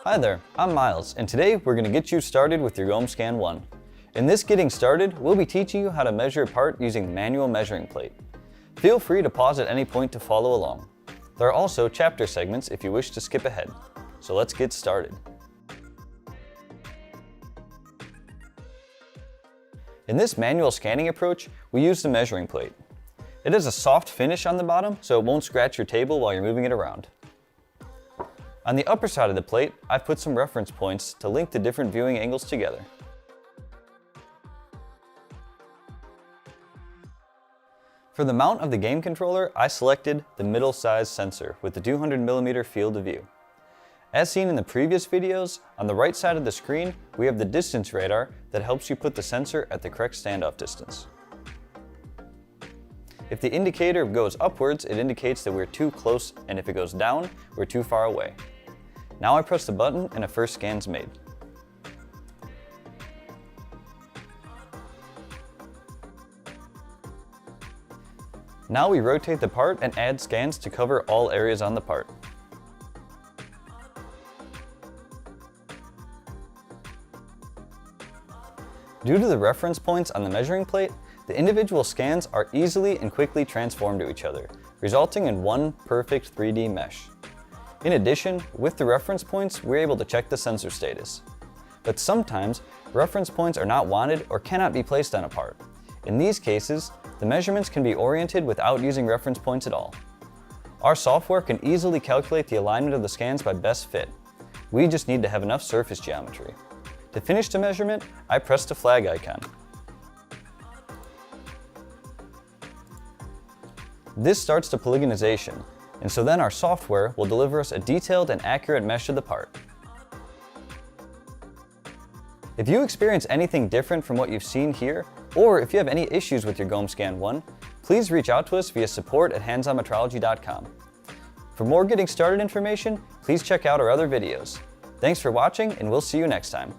Hi there, I'm Miles, and today we're going to get you started with your GOM Scan 1. In this Getting Started, we'll be teaching you how to measure a part using manual measuring plate. Feel free to pause at any point to follow along. There are also chapter segments if you wish to skip ahead. So let's get started. In this manual scanning approach, we use the measuring plate. It has a soft finish on the bottom, so it won't scratch your table while you're moving it around. On the upper side of the plate, I've put some reference points to link the different viewing angles together. For the mount of the game controller, I selected the middle-sized sensor with the 200mm field of view. As seen in the previous videos, on the right side of the screen, we have the distance radar that helps you put the sensor at the correct standoff distance. If the indicator goes upwards, it indicates that we're too close, and if it goes down, we're too far away. Now I press the button and a first scan's made. Now we rotate the part and add scans to cover all areas on the part. Due to the reference points on the measuring plate, the individual scans are easily and quickly transformed to each other, resulting in one perfect 3D mesh. In addition, with the reference points, we're able to check the sensor status. But sometimes, reference points are not wanted or cannot be placed on a part. In these cases, the measurements can be oriented without using reference points at all. Our software can easily calculate the alignment of the scans by best fit. We just need to have enough surface geometry. To finish the measurement, I press the flag icon. This starts the polygonization, and so then our software will deliver us a detailed and accurate mesh of the part. If you experience anything different from what you've seen here, or if you have any issues with your GOM Scan 1, please reach out to us via support@handsonmetrology.com. For more Getting Started information, please check out our other videos. Thanks for watching, and we'll see you next time.